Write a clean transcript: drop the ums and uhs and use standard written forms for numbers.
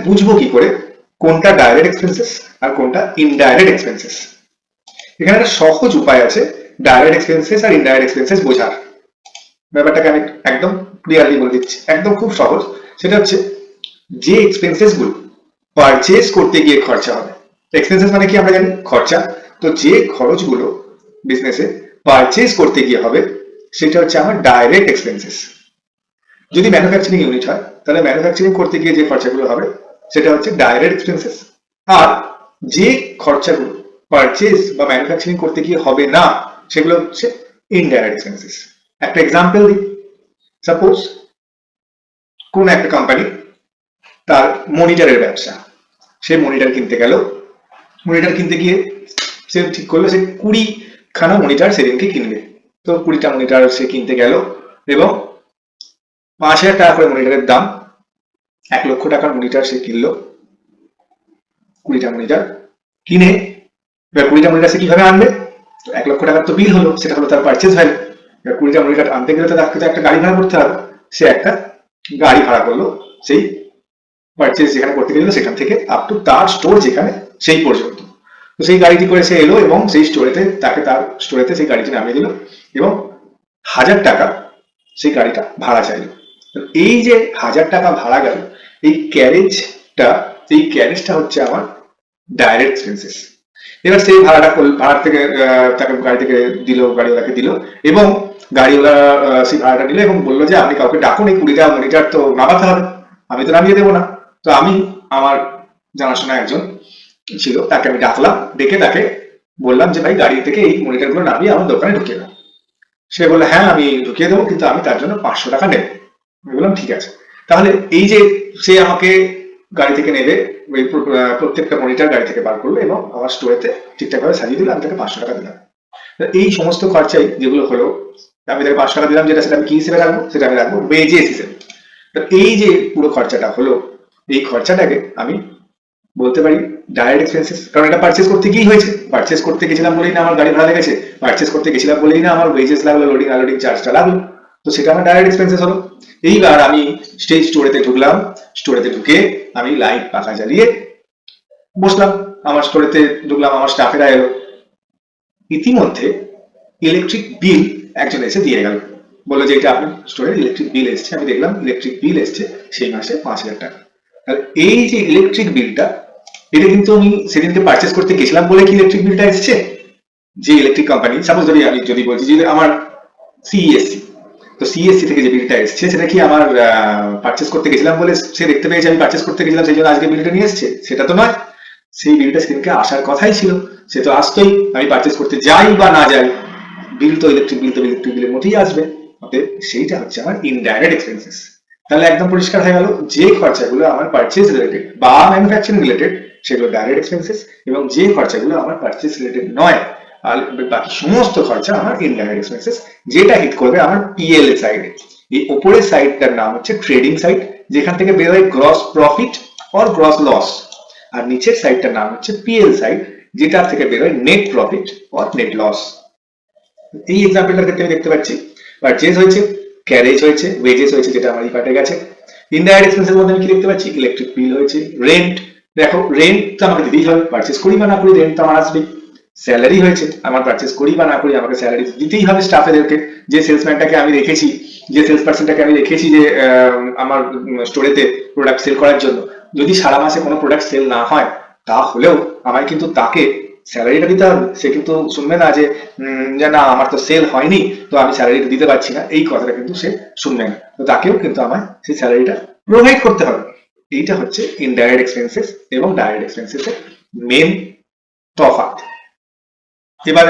বুঝবো কি করে কোনটা ডাইরেক্ট এক্সপেন্সেস আর কোনটা ইনডাইরেক্ট এক্সপেন্সেস? এখানে একটা সহজ উপায় আছে ডাইরেক্ট এক্সপেন্সেস আর ইনডাইরেক্ট এক্সপেন্সেস বোঝার। ব্যাপারটাকে আমি একদম ক্লিয়ারলি বলে দিচ্ছি, একদম খুব সহজ। সেটা হচ্ছে যে এক্সপেন্সেস গুলো পারচেজ করতে গিয়ে খরচা হবে, এক্সপেন্সেস মানে কি আমরা জানি খরচা, তো যে খরচগুলো বিজনেসে পারচেজ করতে গিয়ে হবে সেটা হচ্ছে আমার ডাইরেক্ট এক্সপেন্সেস। যদি ম্যানুফ্যাকচারিং ইউনিট হয় তাহলে ম্যানুফ্যাকচারিং করতে গিয়ে যে খরচাগুলো হবে সেটা হচ্ছে ডাইরেক্ট এক্সপেন্সেস। আর যে খরচাগুলো পারচেজ বা ম্যানুফ্যাকচারিং করতে গিয়ে হবে না সেগুলো হচ্ছে ইনডাইরেক্ট এক্সপেন্সেস। একটা এক্সাম্পল দিই, সাপোজ কোন একটা কোম্পানি তার মনিটরের ব্যবসা, সে মনিটর কিনতে গেল, মনিটর কিনতে গিয়ে সে ঠিক করলো সে 20খানা মনিটর সেদিনকে কিনবে। তো 20টা মনিটর সে কিনতে গেল এবং 5,000 টাকা করে মনিটরের দাম, 1 লক্ষ টাকার মনিটর সে কিনলো। 20টা মনিটর কিনে এবার 20টা মনিটর সে কিভাবে আনবে? 1 লক্ষ টাকার তো বিল হলো, সেটা হলো তার পারচেজ ভ্যালু। এবার 20টা মনিটর আনতে গেলে তো তাকে একটা গাড়ি ভাড়া করতে হবে, সে একটা গাড়ি ভাড়া করলো সেই পারচেজ যেখানে করতে গেছিল সেখান থেকে আপ টু তার স্টোর যেখানে সেই পর্যন্ত। তো সেই গাড়িটি করে সে এলো এবং সেই স্টোরেতে তাকে তার স্টোরেতে সেই গাড়িটি নামিয়ে দিল এবং 1000 টাকা সেই গাড়িটা ভাড়া চাইলো। এই যে 1000 টাকা ভাড়া গেল, এই ক্যারেজটা হচ্ছে আমার ডাইরেক্ট এক্সপেন্সেস। এবার সেই ভাড়া থেকে তাকে গাড়ি থেকে দিল, গাড়িওয়ালাকে দিল এবং গাড়িওয়ালা সেই ভাড়াটা নিল এবং বললো যে আপনি কাউকে ডাকুন, এই 20টা মনিটর তো নামাতে হবে, আমি তো নামিয়ে দেবো না। তো আমি আমার জানাশোনা একজন ছিল, তাকে আমি ডাকলাম, ডেকে তাকে বললাম যে ভাই গাড়ি থেকে এই মনিটর গুলো নামিয়ে আমার দোকানে ঢুকিয়ে দাও। সে বললো হ্যাঁ আমি ঢুকিয়ে দেবো, কিন্তু আমি তার জন্য 500 টাকা নেব। আমি বললাম ঠিক আছে। তাহলে এই যে সে আমাকে গাড়ি থেকে নেবে, প্রত্যেকটা মনিটর গাড়ি থেকে বার করলো এবং আমার স্টোরেতে ঠিকঠাক ভাবে সাজিয়ে দিল, আমি তাকে 500 টাকা দিলাম। এই সমস্ত খরচাই যেগুলো হলো, আমি তাকে 500 টাকা দিলাম, যেটা সেটা আমি কি হিসেবে রাখবো? সেটা আমি রাখবো ওয়েজেস হিসেবে। এই যে পুরো খরচাটা হলো, এই খরচাটাকে আমি বলতে পারি ডাইরেক্ট এক্সপেন্সেস, কারণ এটা পারচেজ করতে গিয়েই হয়েছে। পারচেজ করতে গেছিলাম বলেই না আমার গাড়ি ভাড়া লেগেছে, পারচেজ করতে গেছিলাম বলেই না আমার ওয়েজেস লাগলো, লোডিং আনলোডিং চার্জটা লাগলো, তো সেটা আমার ডাইরেক্ট এক্সপেন্সেস হলো। এইবার আমি স্টোরেতে ঢুকলাম, স্টোরেতে ঢুকে আমি লাইট পাখা জ্বালিয়ে বসলাম, আমার স্টোরেতে ঢুকলাম, আমার স্টাফেরা এলো, ইতিমধ্যে ইলেকট্রিক বিল একজন এসে দিয়ে গেল, বললো যে এটা আপনার স্টোরের ইলেকট্রিক বিল এসছে। আমি দেখলাম ইলেকট্রিক বিল এসছে সেই মাসে 5,000 টাকা। আর এই যে ইলেকট্রিক বিলটা, এটা কিন্তু আমি সেদিনকে পারচেজ করতে গেছিলাম বলে কি ইলেকট্রিক বিলটা এসছে। যে ইলেকট্রিক কোম্পানি, সাপোজ আমি যদি বলছি যে আমার সিইএসসি, তো সিইএসসি থেকে যে বিলটা এসছে সেটা কি আমার পারচেজ করতে গেছিলাম বলে সে দেখতে পেয়েছে আমি পারচেজ করতে গেছিলাম সেই জন্য আজকে বিলটা নিয়ে এসছে? সেটা তো নয়। সেই বিলটা সেদিনকে আসার কথাই ছিল, সে তো আসতোই, আমি পারচেজ করতে যাই বা না যাই, বিল তো ইলেকট্রিক বিলের মধ্যেই আসবে। অতএব সেইটা হচ্ছে আমার ইনডাইরেক্ট এক্সপেন্সেস। তাহলে একদম পরিষ্কার হয়ে গেল, যে খরচাগুলো আমার পারচেজ রিলেটেড বা ম্যানুফ্যাকচারিং রিলেটেড সেগুলো ডাইরেক্ট এক্সপেন্সেস, এবং যে খরচাগুলো আমার পারচেজ রিলেটেড নয় আর বাকি সমস্ত খরচা আমার ইনডাইরেক্ট এক্সপেন্সেস, যেটা হিট করবে আমার পিএল সাইডে। এই উপরের সাইডটার নাম হচ্ছে ট্রেডিং সাইড, যেখান থেকে বের হয় gross profit or gross loss, আর নিচের সাইডটার নাম হচ্ছে পিএল সাইড, যেটার থেকে বের হয় net profit or net loss. এই এক্সাম্পলটার ক্ষেত্রে আমি দেখতে পাচ্ছি পারচেজ হয়েছে, ক্যারেজ হয়েছে, ওয়েজেস হয়েছে, যেটা আমার এই পার্টে গেছে। ইনডাইরেক্ট এক্সপেন্সের মধ্যে আমি কি দেখতে পাচ্ছি? ইলেকট্রিক বিল হয়েছে, রেন্ট, দেখো রেন্ট তো আমাকে দিতেই হবে, পারচেজ করি বা না করি রেন্ট তো আমার আসবেই। স্যালারি হয়েছে, আমার পারচেজ করি বা না করি আমাকে স্যালারি দিতেই হবে স্টাফেদেরকে। যে সেলসম্যানটাকে আমি রেখেছি, যে সেলস পার্সনটাকে আমি রেখেছি যে আমার স্টোরেতে প্রোডাক্ট সেল করার জন্য, যদি সারা মাসে কোনো প্রোডাক্ট সেল না হয় তাহলেও আমায় কিন্তু তাকে স্যালারিটা দিতে হবে। সে কিন্তু শুনবে না যে না আমার তো সেল হয়নি তো আমি স্যালারিটা দিতে পারছি না, এই কথাটা কিন্তু সে শুনবে না। তো তাকেও কিন্তু আমায় সেই স্যালারিটা প্রোভাইড করতে হবে। এইটা হচ্ছে ইনডাইরেক্ট এক্সপেন্সেস এবং ডাইরেক্ট এক্সপেন্সেস এর মেন তফাৎ। এবার